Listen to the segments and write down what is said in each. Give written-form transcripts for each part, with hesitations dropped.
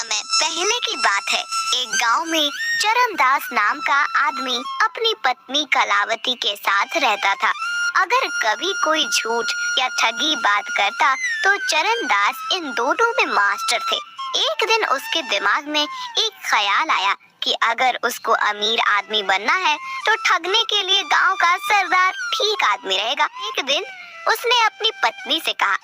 समय पहले की बात है। एक गांव में चरणदास नाम का आदमी अपनी पत्नी कलावती के साथ रहता था। अगर कभी कोई झूठ या ठगी बात करता तो चरणदास इन दोनों में मास्टर थे। एक दिन उसके दिमाग में एक ख्याल आया कि अगर उसको अमीर आदमी बनना है तो ठगने के लिए गांव का सरदार ठीक आदमी रहेगा। एक दिन उसने अपनी पत्नी से कहा,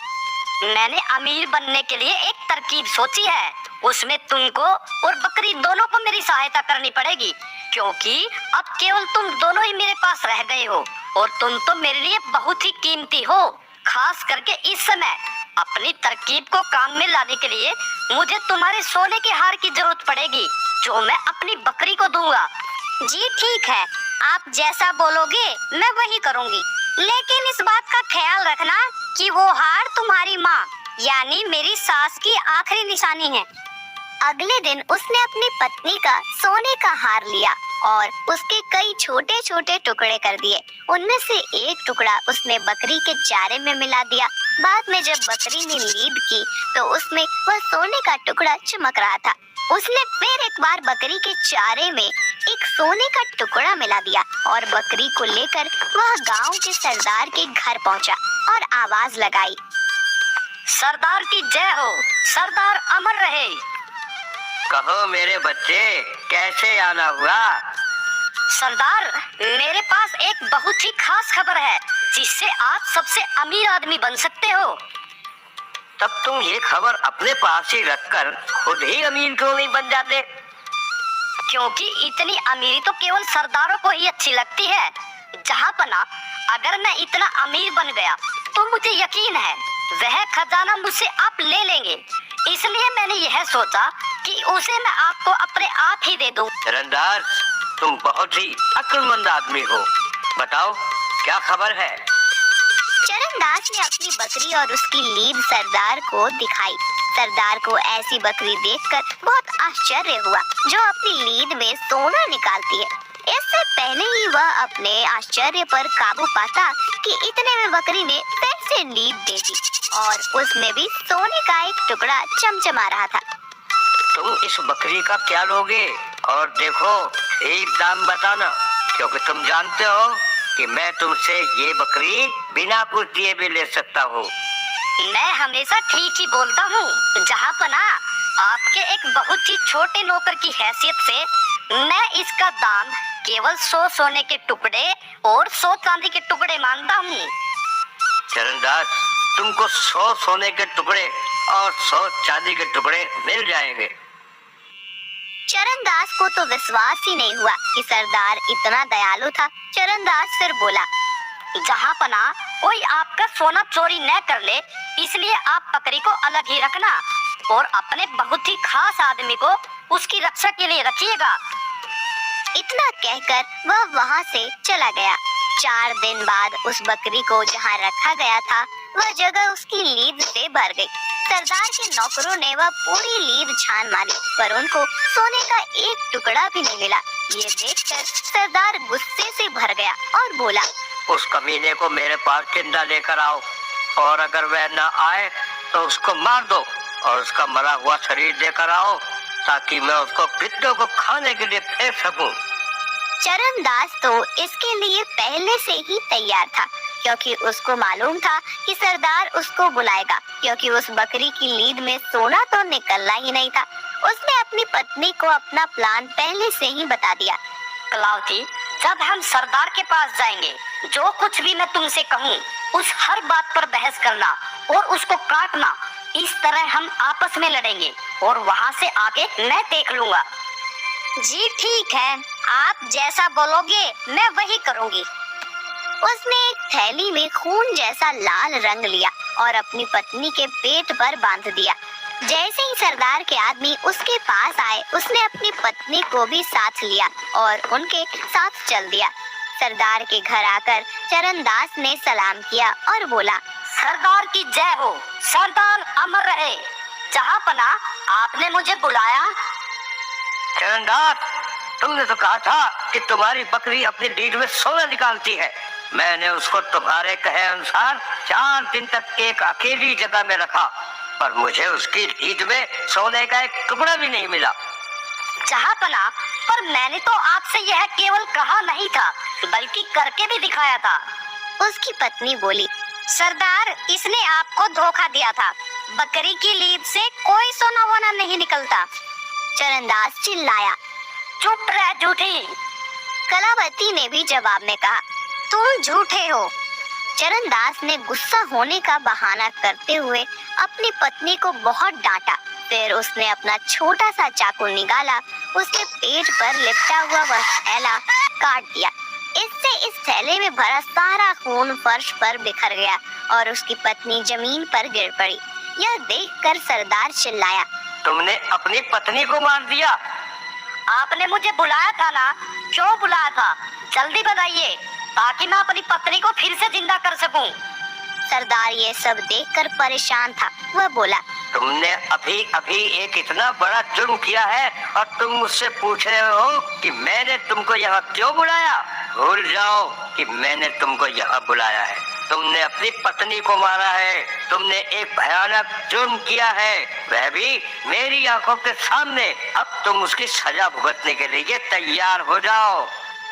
मैंने अमीर बनने के लिए एक तरकीब सोची है। उसमें तुमको और बकरी दोनों को मेरी सहायता करनी पड़ेगी, क्योंकि अब केवल तुम दोनों ही मेरे पास रह गए हो और तुम तो मेरे लिए बहुत ही कीमती हो। खास करके इस समय अपनी तरकीब को काम में लाने के लिए मुझे तुम्हारे सोने के हार की जरूरत पड़ेगी, जो मैं अपनी बकरी को दूंगा। जी ठीक है, आप जैसा बोलोगे मैं वही करूंगी, लेकिन इस बात का ख्याल रखना कि वो हार तुम्हारी माँ यानी मेरी सास की आखिरी निशानी है। अगले दिन उसने अपनी पत्नी का सोने का हार लिया और उसके कई छोटे छोटे टुकड़े कर दिए। उनमें से एक टुकड़ा उसने बकरी के चारे में मिला दिया। बाद में जब बकरी ने नींद की तो उसमें वह सोने का टुकड़ा चमक रहा था। उसने फिर एक बार बकरी के चारे में एक सोने का टुकड़ा मिला दिया और बकरी को लेकर वह गांव के सरदार के घर पहुंचा और आवाज लगाई, सरदार की जय हो, सरदार अमर रहे। कहो मेरे बच्चे, कैसे आना हुआ? सरदार, मेरे पास एक बहुत ही खास खबर है जिससे आप सबसे अमीर आदमी बन सकते हो। तब तुम ये खबर अपने पास ही रखकर खुद ही अमीर क्यों नहीं बन जाते? क्योंकि इतनी अमीरी तो केवल सरदारों को ही अच्छी लगती है। जहाँ पना अगर मैं इतना अमीर बन गया तो मुझे यकीन है वह खजाना मुझसे आप ले लेंगे। इसलिए मैंने यह सोचा कि उसे मैं आपको अपने आप ही दे दूं। चरणदास, तुम बहुत ही अक्लमंद आदमी हो। बताओ क्या खबर है? चरणदास ने अपनी बकरी और उसकी लीद सरदार को दिखाई। सरदार को ऐसी बकरी देखकर बहुत आश्चर्य हुआ जो अपनी लीद में सोना निकालती है। इससे पहले ही वह अपने आश्चर्य पर काबू पाता कि इतने में बकरी ने फिर से लीद दे दी और उसमें भी सोने का एक टुकड़ा चमचमा रहा था। तुम इस बकरी का क्या लोगे? और देखो, एक दाम बताना, क्योंकि तुम जानते हो कि मैं तुमसे ये बकरी बिना कुछ दिए भी ले सकता हूँ। मैं हमेशा ठीक ही बोलता हूँ। जहाँ पना आपके एक बहुत ही छोटे नौकर की हैसियत से मैं इसका दाम केवल 100 सोने के टुकड़े और 100 चांदी के टुकड़े मांगता हूँ। चरणदास, तुमको 100 सोने के टुकड़े और 100 चांदी के टुकड़े मिल जाएंगे। चरणदास को तो विश्वास ही नहीं हुआ कि सरदार इतना दयालु था। चरणदास फिर बोला, जहाँ पना कोई आपका सोना चोरी न कर ले, इसलिए आप बकरी को अलग ही रखना और अपने बहुत ही खास आदमी को उसकी रक्षा के लिए रखिएगा। इतना कहकर वह वहाँ से चला गया। 4 दिन बाद उस बकरी को जहाँ रखा गया था वह जगह उसकी लीद से भर गई। सरदार के नौकरों ने वह पूरी लीद छान मारी पर उनको सोने का एक टुकड़ा भी नहीं मिला। ये देखकर सरदार गुस्से से भर गया और बोला, उस कमीने को मेरे पास जिंदा लेकर आओ और अगर वह न आए तो उसको मार दो और उसका मरा हुआ शरीर लेकर आओ ताकि मैं उसको गिद्धों को खाने के लिए फेंक सकूं। चरणदास तो इसके लिए पहले से ही तैयार था, क्योंकि उसको मालूम था कि सरदार उसको बुलाएगा, क्योंकि उस बकरी की लीद में सोना तो निकलना ही नहीं था। उसने अपनी पत्नी को अपना प्लान पहले से ही बता दिया। कलावती, जब हम सरदार के पास जाएंगे, जो कुछ भी मैं तुमसे कहूँ उस हर बात पर बहस करना और उसको काटना। इस तरह हम आपस में लड़ेंगे और वहाँ से आगे मैं देख लूंगा। जी ठीक है, आप जैसा बोलोगे मैं वही करूंगी। उसने एक थैली में खून जैसा लाल रंग लिया और अपनी पत्नी के पेट पर बांध दिया। जैसे ही सरदार के आदमी उसके पास आए, उसने अपनी पत्नी को भी साथ लिया और उनके साथ चल दिया। सरदार के घर आकर चरणदास ने सलाम किया और बोला, सरदार की जय हो, सरदार अमर रहे। जहाँ पना आपने मुझे बुलाया। चरणदास, तुमने तो कहा था कि तुम्हारी बकरी अपनी लीद में सोना निकालती है। मैंने उसको तुम्हारे कहे अनुसार 4 दिन तक एक अकेली जगह में रखा पर मुझे उसकी नींद में सोने का एक टुकड़ा भी नहीं मिला। जहांपना, पर मैंने तो आपसे यह केवल कहा नहीं था बल्कि करके भी दिखाया था। उसकी पत्नी बोली, सरदार, इसने आपको धोखा दिया था। बकरी की लीद से कोई सोना वोना नहीं निकलता। चरणदास चिल्लाया, चुप रह झूठी। कलावती ने भी जवाब में कहा, तुम झूठे हो। चरणदास ने गुस्सा होने का बहाना करते हुए अपनी पत्नी को बहुत डांटा। फिर उसने अपना छोटा सा चाकू निकाला, उसके पेट पर लिपटा हुआ वह थैला काट दिया। इससे इस थैले में भरा सारा खून फर्श पर बिखर गया और उसकी पत्नी जमीन पर गिर पड़ी। यह देखकर सरदार चिल्लाया, तुमने अपनी पत्नी को मार दिया? आपने मुझे बुलाया था ना? क्यों बुलाया था? जल्दी बताइए ताकि मैं अपनी पत्नी को फिर से जिंदा कर सकूं। सरदार ये सब देखकर परेशान था। वह बोला, तुमने अभी अभी एक इतना बड़ा जुर्म किया है और तुम मुझसे पूछ रहे हो कि मैंने तुमको यहाँ क्यों बुलाया? भूल जाओ कि मैंने तुमको यहाँ बुलाया है। तुमने अपनी पत्नी को मारा है। तुमने एक भयानक जुर्म किया है, वह भी मेरी आंखों के सामने। अब तुम उसकी सजा भुगतने के लिए तैयार हो जाओ।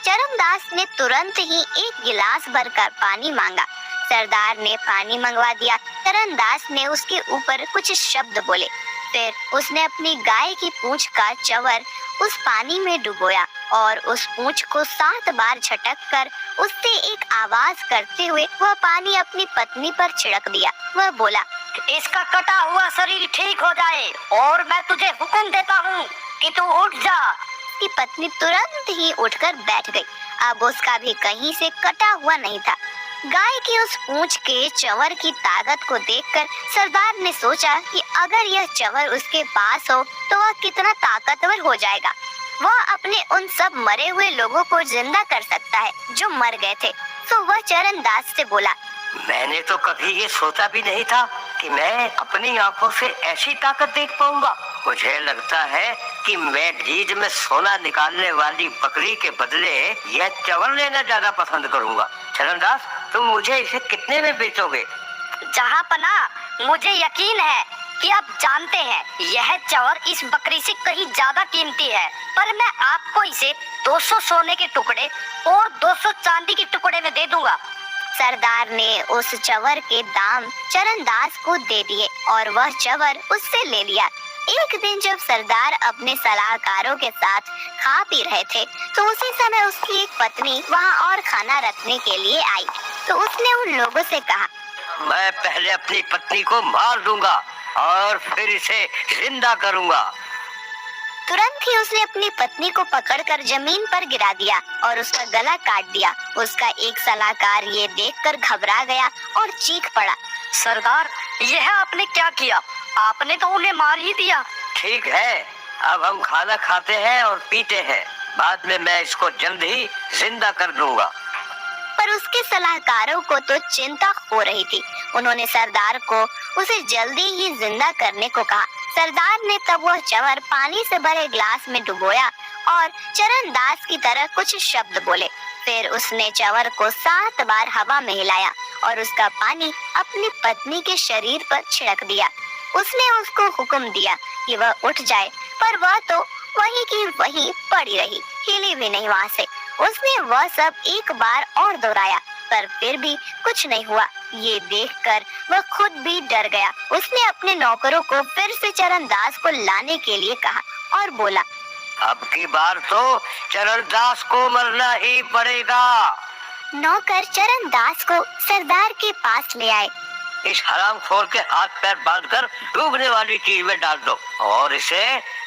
चरणदास ने तुरंत ही एक गिलास भरकर पानी मांगा। सरदार ने पानी मंगवा दिया। चरणदास ने उसके ऊपर कुछ शब्द बोले। फिर उसने अपनी गाय की पूंछ का चवर उस पानी में डुबोया और उस पूंछ को 7 बार झटक कर उससे एक आवाज करते हुए वह पानी अपनी पत्नी पर छिड़क दिया। वह बोला, इसका कटा हुआ शरीर ठीक हो जाए और मैं तुझे हुक्म देता हूँ कि तू उठ जा। उसकी पत्नी तुरंत ही उठकर बैठ गई। अब उसका भी कहीं से कटा हुआ नहीं था। गाय की उस पूंछ के चवर की ताकत को देखकर सरदार ने सोचा कि अगर यह चवर उसके पास हो तो वह कितना ताकतवर हो जाएगा। वह अपने उन सब मरे हुए लोगों को जिंदा कर सकता है जो मर गए थे। तो वह चरणदास से बोला, मैंने तो कभी ये सोचा भी नहीं था कि मैं अपनी आंखों से ऐसी ताकत देख पाऊंगा। मुझे लगता है कि मैं नींद में सोना निकालने वाली बकरी के बदले यह चवर लेना ज्यादा पसंद करूंगा। चरणदास, तुम मुझे इसे कितने में बेचोगे? जहांपना, मुझे यकीन है कि आप जानते हैं यह चवर इस बकरी से कहीं ज्यादा कीमती है, पर मैं आपको इसे 200 सोने के टुकड़े और 200 चांदी के टुकड़े में दे दूंगा। सरदार ने उस चवर के दाम चरणदास को दे दिए और वह चवर उससे ले लिया। एक दिन जब सरदार अपने सलाहकारों के साथ खा पी रहे थे तो उसी समय उसकी एक पत्नी वहां और खाना रखने के लिए आई। तो उसने उन लोगों से कहा, मैं पहले अपनी पत्नी को मार दूंगा और फिर इसे जिंदा करूंगा। तुरंत ही उसने अपनी पत्नी को पकड़कर जमीन पर गिरा दिया और उसका गला काट दिया। उसका एक सलाहकार ये देखकर घबरा गया और चीख पड़ा, सरदार, यह आपने क्या किया? आपने तो उन्हें मार ही दिया। ठीक है, अब हम खाना खाते हैं और पीते हैं। बाद में मैं इसको जल्द ही जिंदा कर दूंगा। पर उसके सलाहकारों को तो चिंता हो रही थी। उन्होंने सरदार को उसे जल्दी ही जिंदा करने को कहा। सरदार ने तब वह चवर पानी से भरे ग्लास में डुबोया और चरणदास की तरह कुछ शब्द बोले। फिर उसने चवर को 7 बार हवा में हिलाया और उसका पानी अपनी पत्नी के शरीर पर छिड़क दिया। उसने उसको हुक्म दिया कि वह उठ जाए, पर वह तो वहीं की वहीं पड़ी रही, हिली भी नहीं वहां से। उसने वह सब एक बार और दोहराया, पर फिर भी कुछ नहीं हुआ। ये देखकर वह खुद भी डर गया। उसने अपने नौकरों को फिर से चरणदास को लाने के लिए कहा और बोला, अब की बार तो चरणदास को मरना ही पड़ेगा। नौकर चरणदास को सरदार के पास ले आए। इस हरामखोर के हाथ पैर बांधकर डूबने वाली चीज में डाल दो और इसे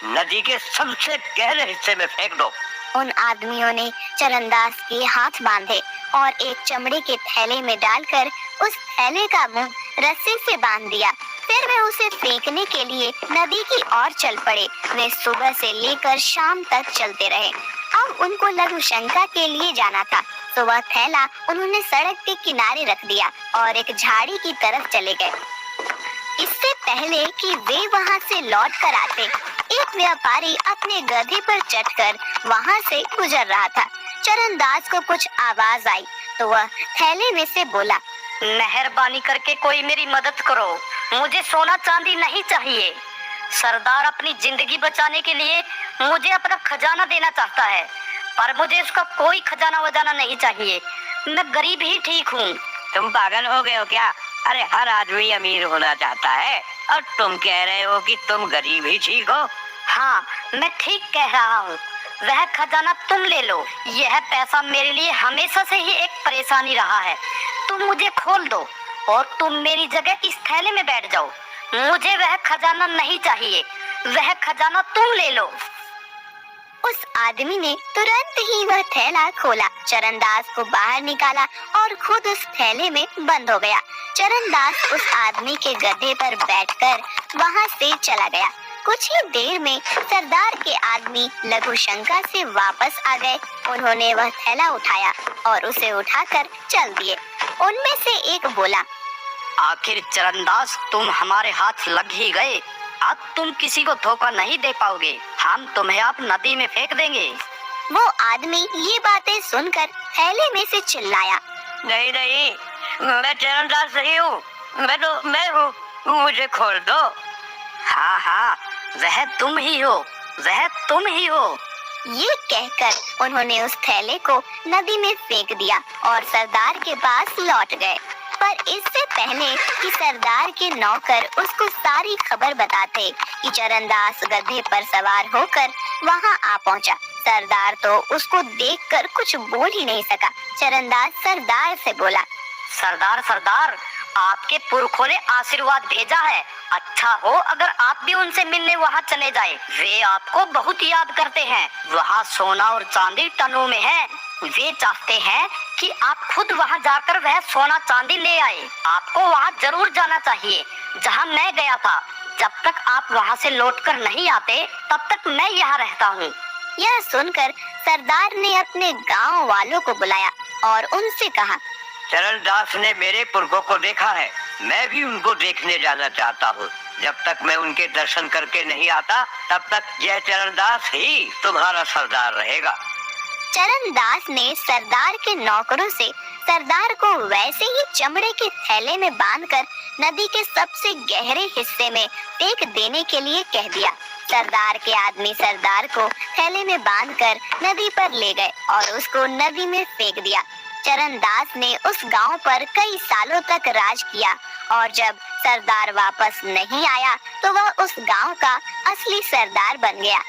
नदी के सबसे गहरे हिस्से में फेंक दो। उन आदमियों ने चरणदास के हाथ बांधे और एक चमड़े के थैले में डालकर उस थैले का मुंह रस्सी से बांध दिया। फिर वे उसे फेंकने के लिए नदी की ओर चल पड़े। वे सुबह से लेकर शाम तक चलते रहे। अब उनको लघु शंका के लिए जाना था, तो वह थैला उन्होंने सड़क के किनारे रख दिया और एक झाड़ी की तरफ चले गए। इससे पहले कि वे वहां से लौट कर आते, एक व्यापारी अपने गधे पर चढ़कर वहां से गुजर रहा था। चरणदास को कुछ आवाज आई तो वह थैले में से बोला, मेहरबानी करके कोई मेरी मदद करो। मुझे सोना चांदी नहीं चाहिए। सरदार अपनी जिंदगी बचाने के लिए मुझे अपना खजाना देना चाहता है, पर मुझे उसका कोई खजाना वजाना नहीं चाहिए। मैं गरीब ही ठीक हूँ। तुम पागल हो गए हो क्या? अरे हर आदमी अमीर होना चाहता है और तुम कह रहे हो कि तुम गरीब ही ठीक हो। हाँ, मैं ठीक कह रहा हूँ। वह खजाना तुम ले लो। यह पैसा मेरे लिए हमेशा से ही एक परेशानी रहा है। तुम मुझे खोल दो और तुम मेरी जगह इस थैले में बैठ जाओ। मुझे वह खजाना नहीं चाहिए, वह खजाना तुम ले लो। उस आदमी ने तुरंत ही वह थैला खोला, चरणदास को बाहर निकाला और खुद उस थैले में बंद हो गया। चरणदास उस आदमी के गधे पर बैठकर वहां से चला गया। कुछ ही देर में सरदार के आदमी लघु शंका से वापस आ गए। उन्होंने वह थैला उठाया और उसे उठाकर चल दिए। उनमें से एक बोला, आखिर चरणदास, तुम हमारे हाथ लग ही गए। अब तुम किसी को धोखा नहीं दे पाओगे। हम तुम्हें अब नदी में फेंक देंगे। वो आदमी ये बातें सुनकर थैले में से चिल्लाया, नहीं नहीं, मैं चरणदास नहीं हूँ, मैं हूँ, मुझे खोल दो। हाँ हाँ, वह तुम ही हो, वह तुम ही हो। ये कहकर उन्होंने उस थैले को नदी में फेंक दिया और सरदार के पास लौट गए। पर इससे पहले कि सरदार के नौकर उसको सारी खबर बताते कि चरणदास गधे पर सवार होकर वहां आ पहुंचा। सरदार तो उसको देखकर कुछ बोल ही नहीं सका। चरणदास सरदार से बोला, सरदार सरदार, आपके पुरखों ने आशीर्वाद भेजा है। अच्छा हो अगर आप भी उनसे मिलने वहाँ चले जाए। वे आपको बहुत याद करते हैं। वहाँ सोना और चांदी टनों में है। वे चाहते हैं कि आप खुद वहाँ जाकर वह सोना चांदी ले आए। आपको वहाँ जरूर जाना चाहिए जहाँ मैं गया था। जब तक आप वहाँ से लौटकर नहीं आते तब तक मैं यहाँ रहता हूँ। यह सुनकर सरदार ने अपने गांव वालों को बुलाया और उनसे कहा, चरणदास ने मेरे पुरखों को देखा है, मैं भी उनको देखने जाना चाहता हूँ। जब तक मैं उनके दर्शन करके नहीं आता तब तक यह चरणदास ही तुम्हारा सरदार रहेगा। चरणदास ने सरदार के नौकरों से सरदार को वैसे ही चमड़े के थैले में बांधकर नदी के सबसे गहरे हिस्से में फेंक देने के लिए कह दिया। सरदार के आदमी सरदार को थैले में बांधकर नदी पर ले गए और उसको नदी में फेंक दिया। चरणदास ने उस गांव पर कई सालों तक राज किया और जब सरदार वापस नहीं आया तो वह उस गांव का असली सरदार बन गया।